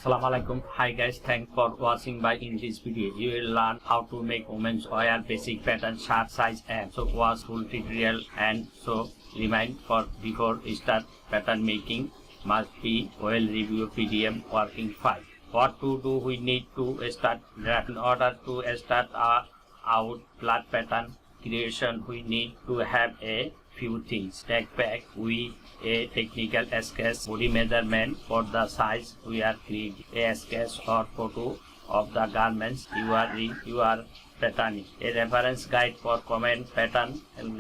Assalamu alaikum. Hi guys, thanks for watching. In this video you will learn how to make women's wear basic pattern, shirt size and so watch full tutorial. And so remind for before start pattern making must be well review PDM working file. What to do? We need to start in order to start out flat pattern creation. We need to have a few things. Take back with a technical sketch, body measurement for the size we are creating, a sketch or photo of the garments you are patterning, a reference guide for common pattern and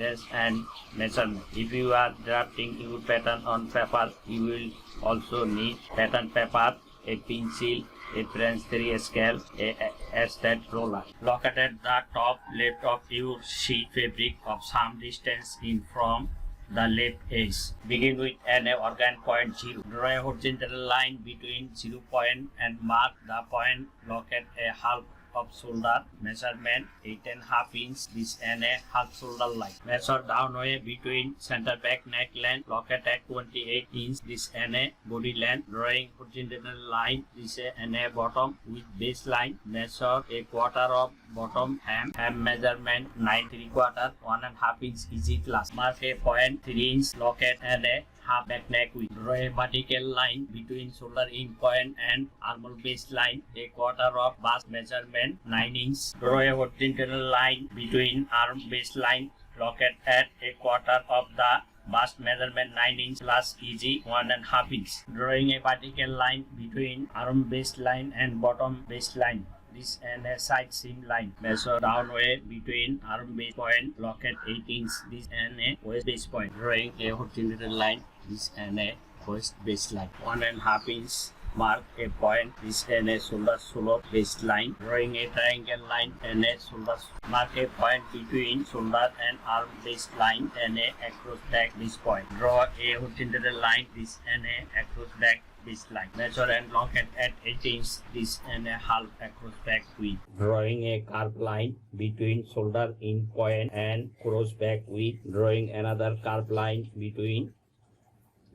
measurement. If you are drafting your pattern on paper, you will also need pattern paper, a pencil, a French 3 scale, a stat roller. Located the top left of your sheet fabric of some distance in from the left edge. Begin with an organ point 0. Draw a horizontal line between 0 point and mark the point. Locate a half of shoulder measurement 8.5 inch. This and a half shoulder line. Measure downway between center back neck length. Locate at 28 inch. This and a body length. Drawing horizontal line. This and a bottom with baseline. Measure a quarter of bottom hem. Hem measurement 9 3/4 1.5 inch easy class. Mark a point 3 inch. Locate and a half back neck width. Draw a vertical line between shoulder in point and armhole baseline, a quarter of bust measurement 9 inch. Draw a horizontal line between arm baseline. Locate at a quarter of the bust measurement 9 inch plus easy 1.5 inch. Drawing a vertical line between arm baseline and bottom baseline. This and a side seam line. Measure downway between arm base point. Locate 8 inch. This and a waist base point. Drawing a horizontal line. This and a waist baseline. 1.5 inch. Mark a point. This and a shoulder slope baseline. Drawing a triangle line and a shoulder. Mark a point between shoulder and arm baseline and a across back this point. Draw a horizontal line. This and a across back baseline. Measure and locate at 8 inch. This and a half across back width. Drawing a curved line between shoulder in point and cross back width. Drawing another curved line between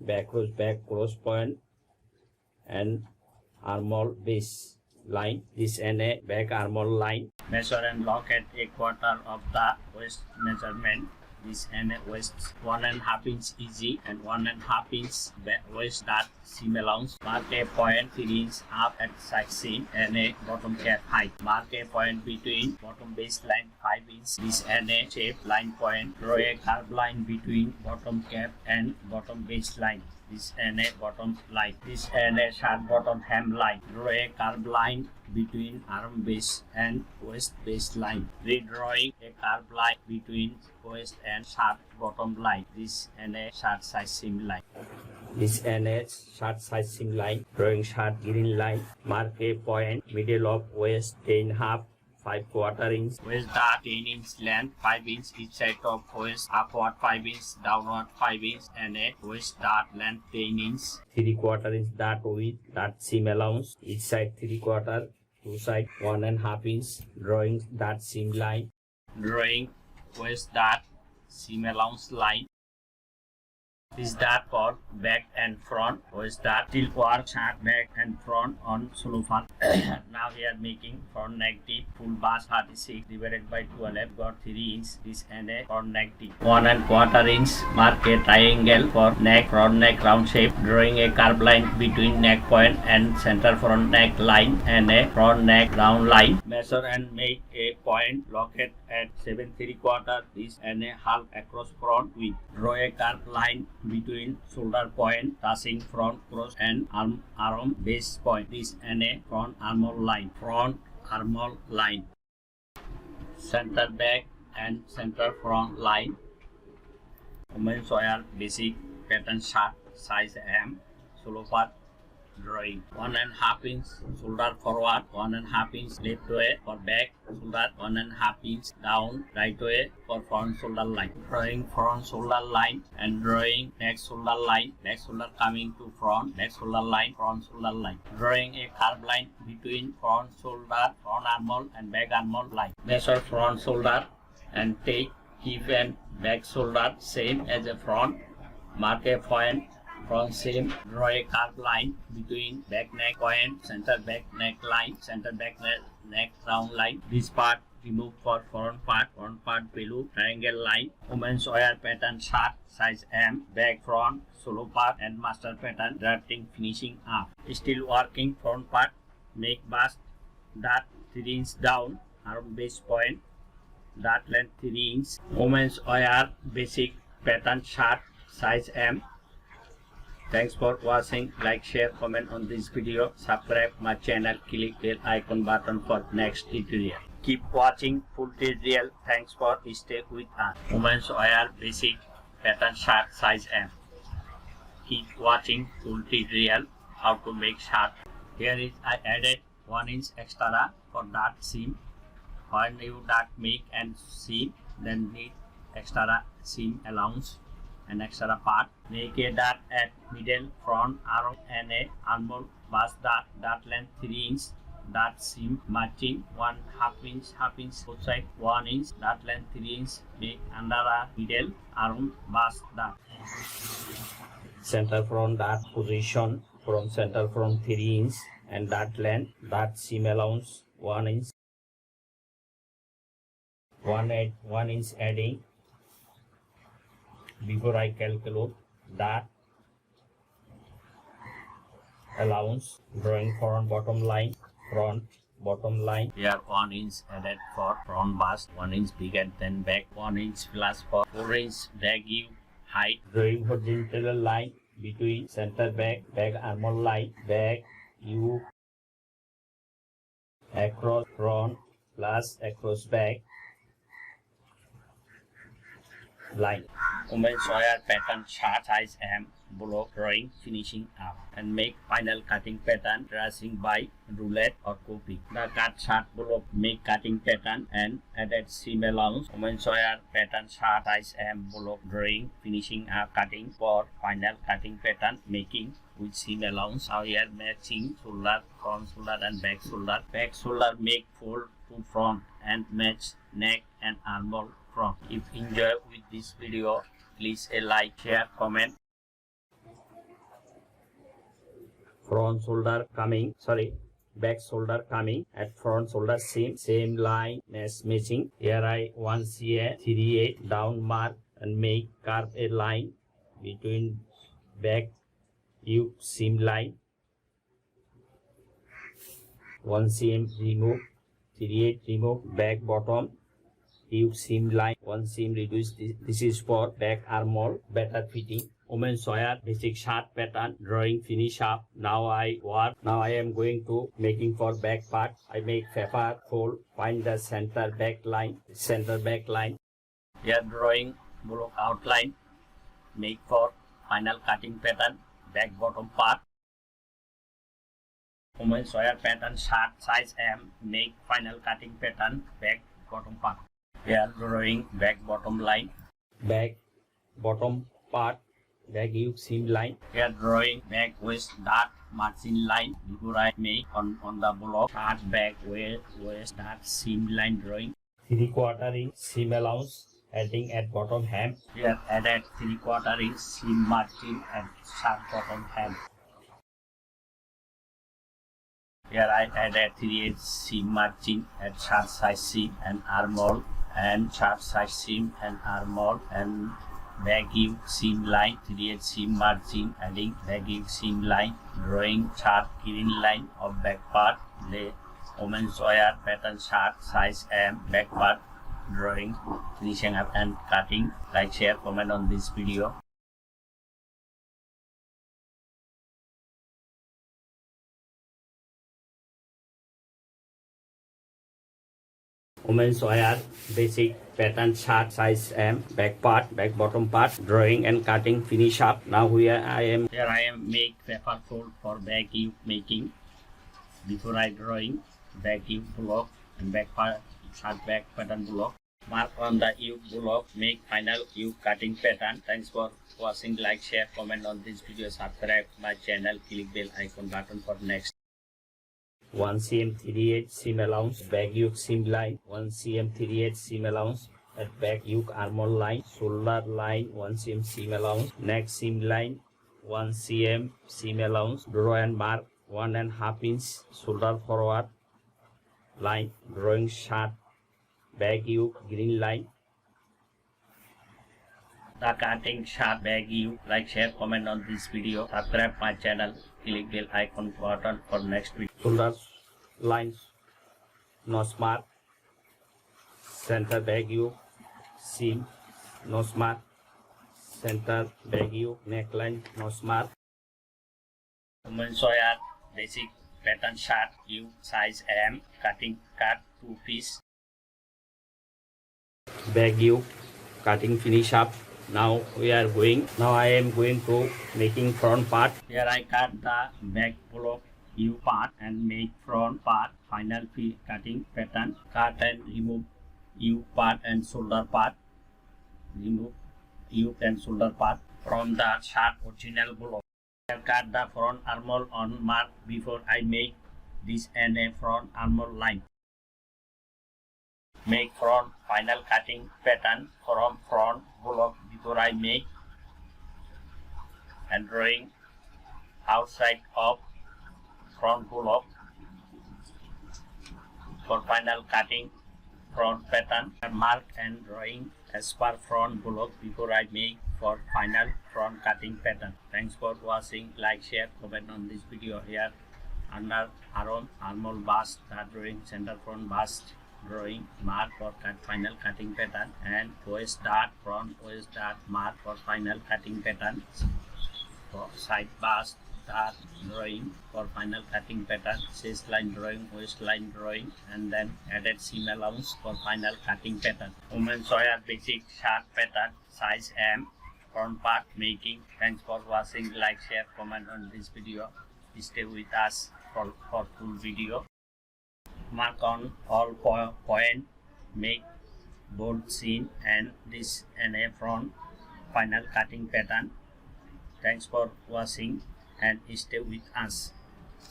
back cross point and armhole base line. This and a back armhole line. Measure and locate a quarter of the waist measurement. This and a waist 1.5 inch easy and 1.5 inch waist dart seam allowance. Mark a point 3 inch up at side seam and a bottom cap height. Mark a point between bottom baseline 5 inch. This and a shape line point. Draw a curved line between bottom cap and bottom baseline. This and a bottom line. This and a sharp bottom hem line. Draw a curved line between arm base and waist base line. Redrawing a curved line between waist and sharp bottom line. This and a short size seam line. This and a short size seam line. Drawing short green line. Mark a point middle of waist 10.5 5/4 inch. Waist dart 10 inch length, 5 inch each side of waist, upward 5 inch, downward 5 inch, and a waist dart length 10 inch. 3/4 inch dart width, dart seam allowance, each side 3/4, two side 1.5 inch. Drawing dart seam line. Drawing waist dart seam allowance line. This dart for back and front. Waist dart till work sharp back and front on solo front. Now we are making front neck deep full bust 36 divided by 12. Got 3 inch. This and a front neck deep 1.25 inch. Mark a triangle for neck, front neck round shape. Drawing a curved line between neck point and center front neck line and a front neck round line. Measure and make a point. Locate at 7 3/4. This and a half across front width. Draw a curved line between shoulder point touching front cross and arm base point. This and a front armhole line. Front armhole line. Center back and center front line. Women's wear basic pattern shirt size M. Solo part. Drawing 1.5 inch shoulder forward, 1.5 inch left way for back shoulder, 1.5 inch down right way for front shoulder line. Drawing front shoulder line and drawing next shoulder line, next shoulder coming to front, next shoulder line, front shoulder line. Drawing a curved line between front shoulder, front armhole and back armhole line. Measure front shoulder and take hip and back shoulder same as a front. Mark a point Front seam, draw a curved line between back neck point, center back neck line, center back neck round line. This part remove for front part below triangle line. Women's wear pattern shirt size M, back front, solo part and master pattern, drafting finishing up. Still working front part, make bust, dart 3 inch down, arm base point, dart length 3 inch. Women's wear basic pattern shirt size M. Thanks for watching. Like, share, comment on this video. Subscribe my channel. Click bell icon button for next tutorial. Keep watching full tutorial. Thanks for stay with us. Women's wear basic pattern shirt size M. Keep watching full tutorial how to make shirt. Here is I added 1 inch extra for dart seam. When you dart make and seam, then need extra seam allowance and extra part. Make a dart at middle, front, arm and a armhole bust dart length 3 inch, dart seam margin 1/2 inch both side 1 inch, dart length 3 inch, make under a middle, arm bust dart. Center front dart position from center front 3 inch and dart length, dart seam allowance 1 inch, 1 inch adding. Before I calculate dart allowance, drawing front bottom line, here 1 inch added for front bust, 1 inch bigger than back, 1 inch plus for 4 inch back view height. Drawing horizontal line between center back armhole line, back view across front plus across back line. Women's wear pattern shirt size M, block drawing finishing up, and make final cutting pattern tracing by roulette or copy. The cut shirt block make cutting pattern and added seam allowance. Women's wear pattern shirt size M, block drawing finishing up, cutting for final cutting pattern making with seam allowance. Now here matching shoulder, front shoulder and back shoulder. Back shoulder make fold to front and match neck and armhole front. If you enjoy with this video, please a like, share, comment. Front shoulder coming, back shoulder coming at front shoulder same line as matching. Here I 1 CA 38 down mark and make carve a line between back yoke seam line. 1 cm remove, 38 remove, back bottom yoke seam line, 1 seam reduce. This is for back armhole better fitting. Women's wear basic shirt pattern drawing finish up. Now I am going to making for back part. I make paper fold, find the center back line. Here drawing block outline, make for final cutting pattern back bottom part. Women's wear pattern shirt size M, make final cutting pattern back bottom part. Here drawing back bottom line, back bottom part, back yoke seam line. Here drawing back waist dart margin line. Before I make on the block, shirt back waist dart seam line drawing. 3/4 inch seam allowance adding at bottom hem. Here added 3/4 inch seam margin at shirt bottom hem. Here I added 3/8 seam margin at shirt size seam and armhole, and shirt size seam and armhole, and back yoke seam line 3/8 seam margin, adding back yoke seam line, drawing shirt green line of back part. Lay women's wear pattern shirt size M, back part drawing finishing up and cutting. Like, share, comment on this video. Women's wear basic pattern shirt size M, back part, back bottom part, drawing and cutting finish up. Now here I am make paper fold for back yoke making. Before I drawing back yoke block and back part shirt back pattern block. Mark on the yoke block, make final yoke cutting pattern. Thanks for watching. Like, share, comment on this video, subscribe my channel, click bell icon button for next. 1 cm 38 seam allowance, back yoke seam line, 1 cm 38 seam allowance at back yoke armhole line, shoulder line 1 cm seam allowance, neck seam line 1 cm seam allowance. Draw and mark 1.5 inch shoulder forward line. Drawing shirt back yoke green line. The cutting shirt back yoke. Like, share, comment on this video. Subscribe my channel. Click bell icon button for next video. Shoulder lines nose mark. Center back yoke seam nose mark. Center back yoke neckline nose mark. Women's wear basic pattern shirt yoke size M. Cutting cut 2 piece. Back yoke cutting finish up. Now I am going to making front part. Here I cut the back block yoke part and make front part. Final cutting pattern. Cut and remove yoke part and shoulder part. Remove yoke and shoulder part from the shirt original block. I cut the front armhole on mark before I make this and a front armhole line. Make front final cutting pattern from front block before I make and drawing outside of front block for final cutting front pattern. Mark and drawing as per front block before I make for final front cutting pattern. Thanks for watching. Like, share, comment on this video. Here under arm armhole bust, the drawing center front bust drawing mark for final cutting pattern, and waist dart front waist dart mark for final cutting pattern. For side bust dart drawing for final cutting pattern. Chest line drawing, waist line drawing, and then added seam allowance for final cutting pattern. Women's wear basic shirt pattern size M. Front part making. Thanks for watching. Like, share, comment on this video. Stay with us for full video. Mark on all point, make bold seam and this and a front final cutting pattern. Thanks for watching and stay with us.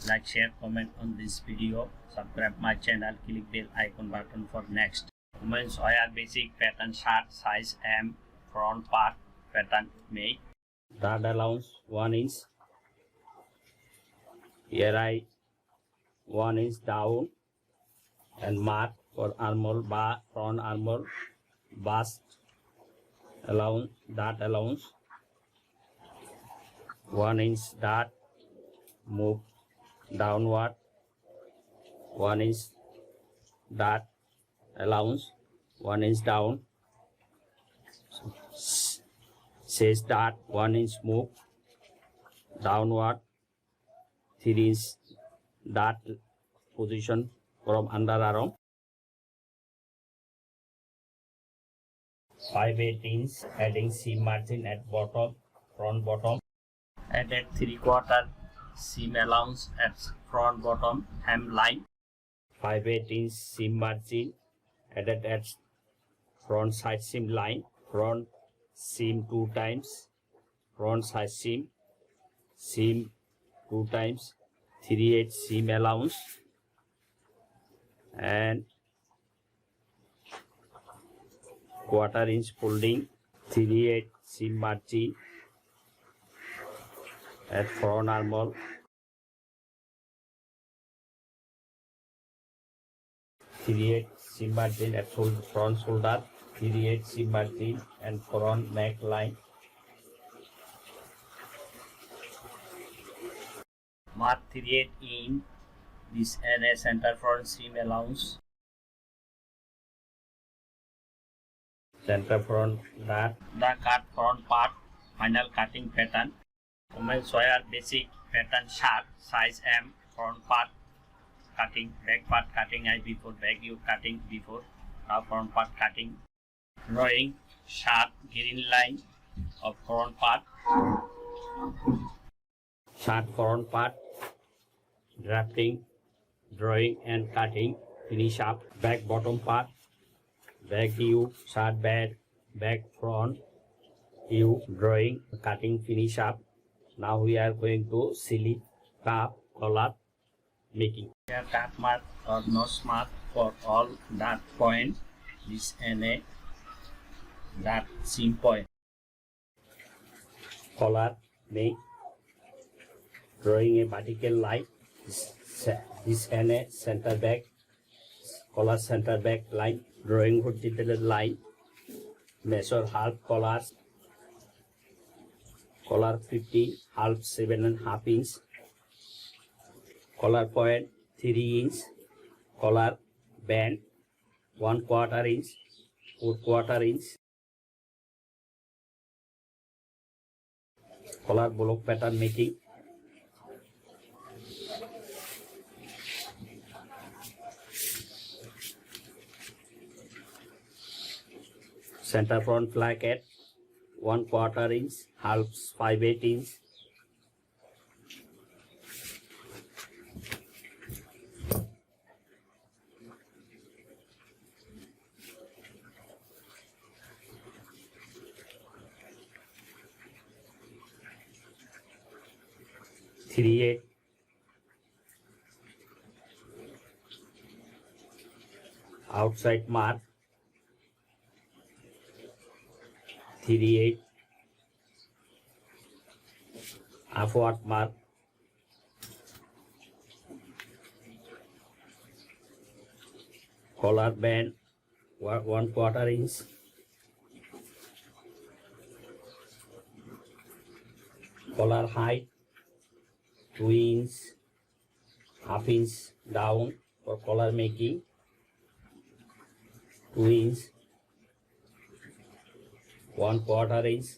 Like, share, comment on this video. Subscribe my channel. Click bell icon button for next. Women's wear basic pattern shirt size M. Front part pattern make. Dart allowance 1 inch. Here I 1 inch down and mark for armhole bar front armhole bust allowance dart allowance 1 inch dart move downward 1 inch dart allowance 1 inch down. Says dart 1 inch move downward 3 inch dart position from underarm. 5/8 inch adding seam margin at bottom front bottom. Added 3/4 seam allowance at front bottom hem line. 5/8 inch seam margin added at front side seam line. Front seam 2 times. Front side seam 2 times. 3/8 seam allowance and 1/4 inch folding. 3/8 seam margin at front armhole. 3/8 seam margin at front shoulder. 3/8 seam margin and front neckline. Mark 3/8 in this and a center front seam allowance. Center front dart. The cut front part final cutting pattern. Women's wear basic pattern shirt size M. Front part cutting, back part cutting I before, back yoke cutting before, now front part cutting. Drawing sharp green line of front part. Sharp front part. Drafting, drawing and cutting. Finish up. Back bottom part. Back yoke, sharp back front yoke, drawing, cutting, finish up. Now we are going to slip, cuff, collar making. Here cut mark or nose mark for all dart point. This and a dart seam point. Collar make drawing a vertical line. This and a center back, collar center back line, drawing horizontal line, measure half collars, collar 15, half 7.5 inch, collar point 3 inch, collar band 1/4 inch, 4/4 inch, collar block pattern making. Center front placket 1/4 inch, half 5/8 inch. Three-eight. Outside mark 3/8. Upward mark 1/4 inch. Collar height 2 inch, half inch down for collar making, 2 inch, 1/4 inch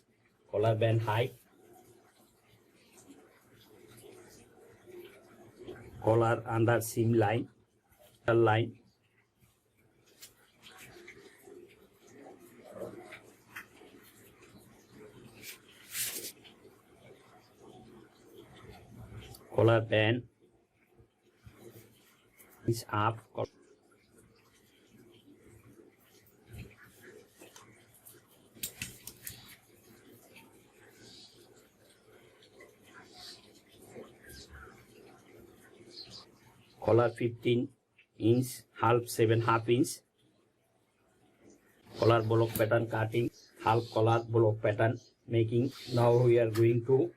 collar band height, collar under seam line, collar band is up, collar 15 inch, half 7.5 inch, collar block pattern cutting, half collar block pattern making. Now we are going to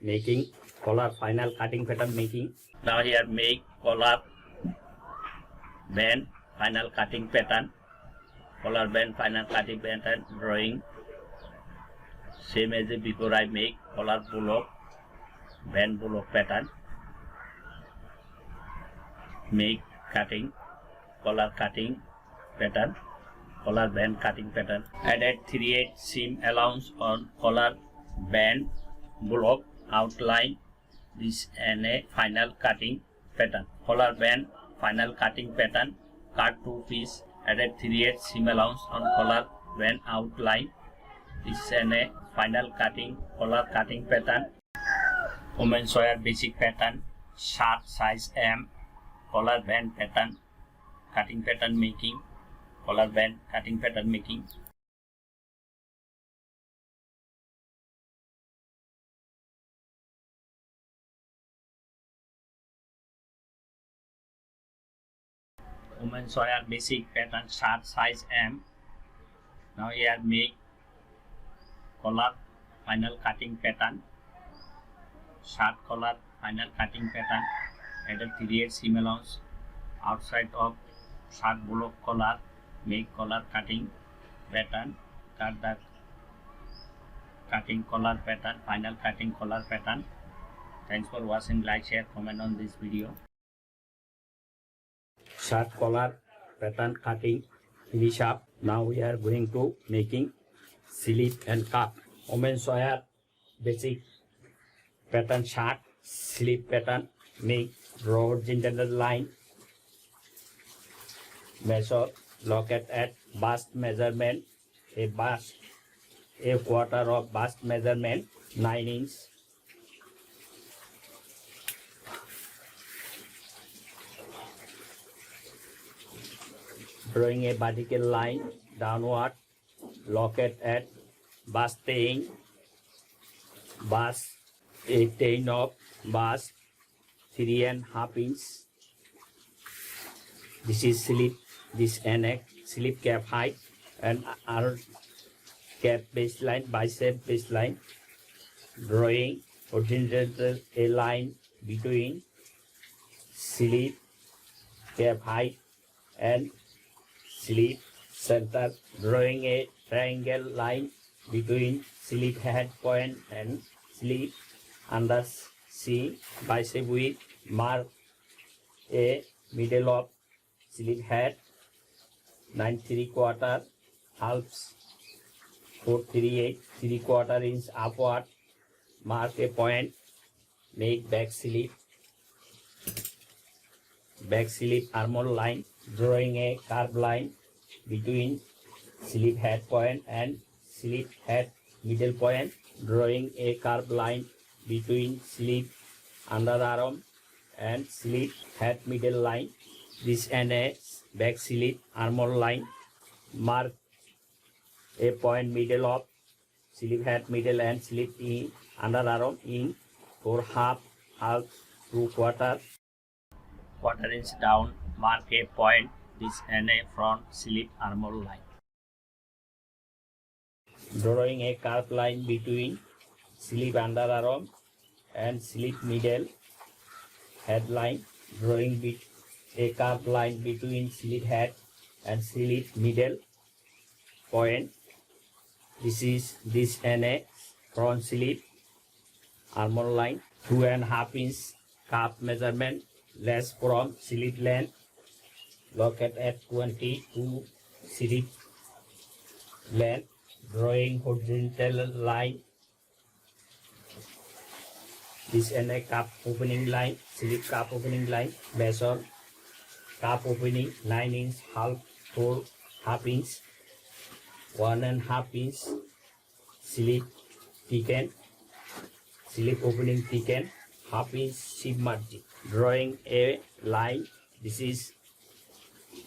making collar final cutting pattern making. Now here make collar band final cutting pattern, collar band final cutting pattern drawing same as before. I make collar block band block pattern, make cutting collar cutting pattern, collar band cutting pattern. Added 3/8 seam allowance on collar band block outline. This and a final cutting pattern. Collar band final cutting pattern. Cut 2 piece. Added 3/8 seam allowance on collar band outline. This and a final cutting collar cutting pattern. Women's wear basic pattern. Shirt size M. Collar band pattern. Cutting pattern making. Collar band cutting pattern making. Women's wear basic pattern shirt size M. Now here make collar final cutting pattern, shirt collar final cutting pattern. Added 3/8 seam allowance outside of shirt block collar. Make collar cutting pattern. Cut the cutting collar pattern, final cutting collar pattern. Thanks for watching. Like, share, comment on this video. Shirt collar pattern cutting finish up. Now we are going to making slip and cuff. Women's wear basic pattern shirt slip pattern. Make draw horizontal line. Measure locket at bust measurement. A quarter of bust measurement 9 inch. Drawing a vertical line downward, locket at bust paying, bust a chain of bust 3.5 inch. This is slip, this neck, slip cap height and arm cap baseline, bicep baseline. Drawing horizontal a line between slip cap height and slip center, drawing a triangle line between slip head point and slip under C bicep width. Mark a middle of slip head 9 3/4 halves 438 3/4 inch upward. Mark a point. Make back slip armor line, drawing a curved line between slip head point and slip head middle point, drawing a curved line between slip underarm and slip head middle line. This and a back slip armor line. Mark a point middle of slip head middle and slip in underarm in 4/2 half 2/4 inch down. Mark a point. This and a front slip armor line, drawing a curved line between slip underarm and slip middle head line, drawing a curved line between slip head and slip middle point. This and a front slip armor line. 2.5 inch calf measurement less from slip length. Located at 22 slip length, drawing horizontal line. This and a calf opening line, slip calf opening line. Measure calf opening 9 inch half 4/2 inch 1.5 inch slip thicken, slip opening thicken 1/2 inch seam margin, drawing a line.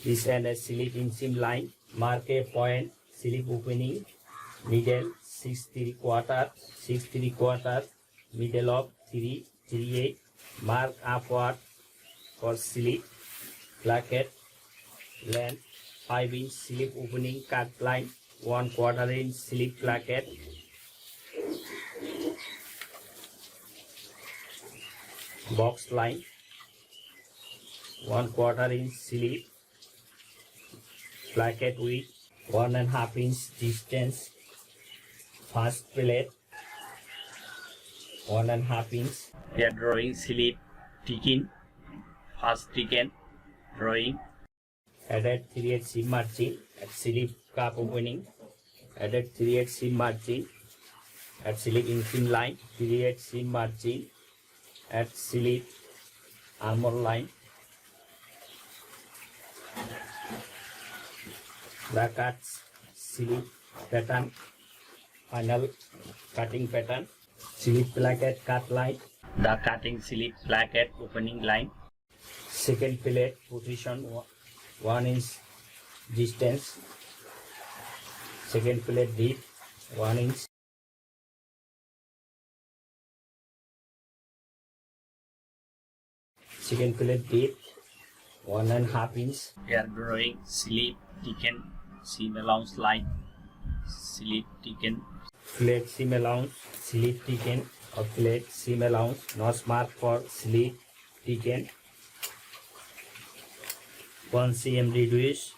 This and a slip inseam line. Mark a point. Slip opening middle 6 3/4 middle of 338. Mark upward for slip placket length 5 inch slip opening cut line 1/4 inch slip placket. Box line 1/4 inch slip placket with 1.5 inch distance. First plate 1.5 inch. We are drawing slip thicken. First thicken drawing. Added 3/8 seam margin at slip calf opening. Added 3/8 seam margin at slip inseam line. 3/8 seam margin at slip armor line. The cuts slip pattern. Final cutting pattern. Slip placket cut line. The cutting slip placket opening line. Second plate position 1 inch distance. Second plate deep 1 inch. Second plate deep 1.5 inch. We are drawing slip thicken seam allowance line. Slip thicken flat seam allowance. Slip thicken or flat seam allowance. Notch mark for slip thicken 1 cm reduce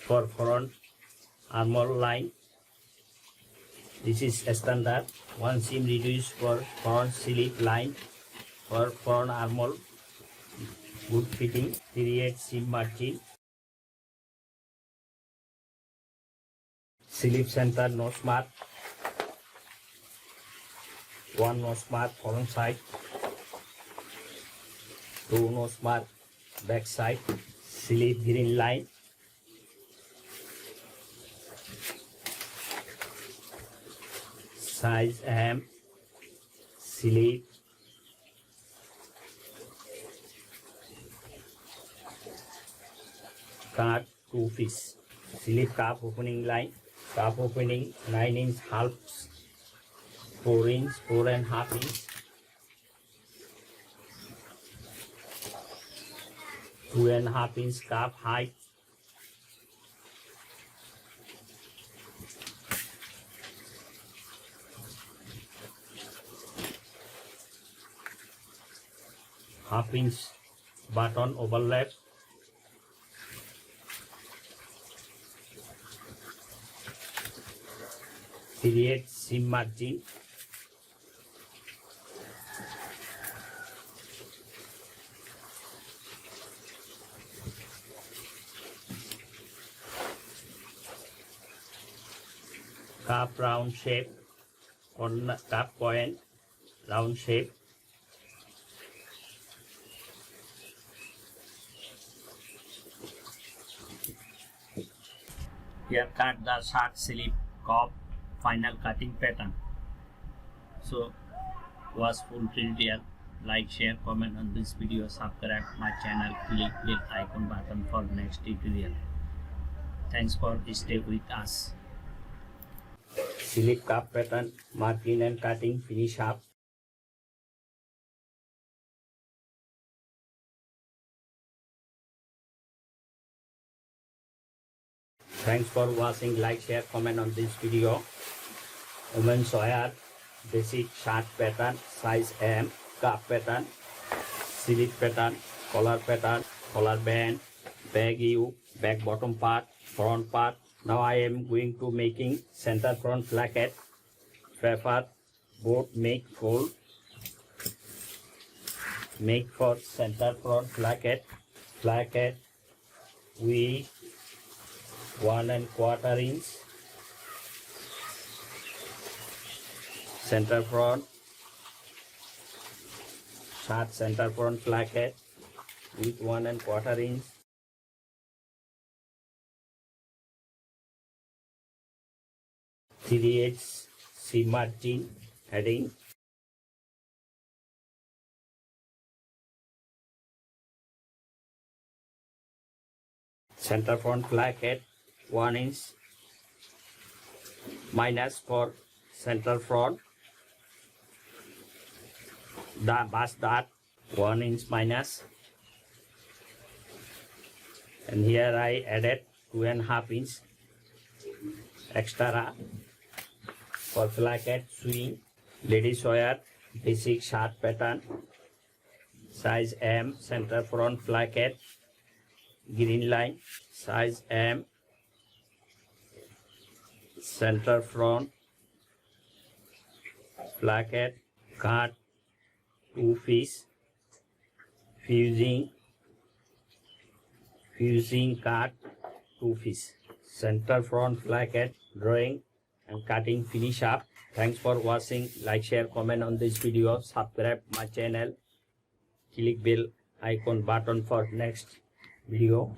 for front armor line. This is standard. 1 cm reduce for front slip line for front armor. Good fitting. 3/8 seam margin. Slip center notch mark. 1 notch mark front side. 2 notch mark back side. Slip green line. Size M. Slip cut 2 piece. Slip calf opening line. Calf opening 9 inch halves 4 inch 4.5 inch. 2.5 inch calf height. 1/2 inch button overlap, create seam margin, cup round shape, corner cup point round shape, here cut the short slip cup final cutting pattern. So was full tutorial. Like, share, comment on this video, subscribe my channel, click bell icon button for next tutorial. Thanks for stay with us. Slip cup pattern, marking and cutting, finish up. Thanks for watching. Like, share, comment on this video. Women's wear, basic shirt pattern, size M, cup pattern, slip pattern, collar band, back U, back bottom part, front part. Now I am going to making center front placket, prefer both make fold, make for center front placket with 1¼ inch, center front, short center front placket with 1¼ inch, create seam margin heading, center front placket 1 inch minus for center front, the bust dart 1 inch minus, and here I added 2½ inch extra for placket swing. Ladies wear, basic shirt pattern, size M, center front placket, green line, size M, center front placket, cut 2 piece, fusing cut 2 piece, center front placket, drawing and cutting, finish up. Thanks for watching. Like, share, comment on this video, subscribe my channel, click bell icon button for next video.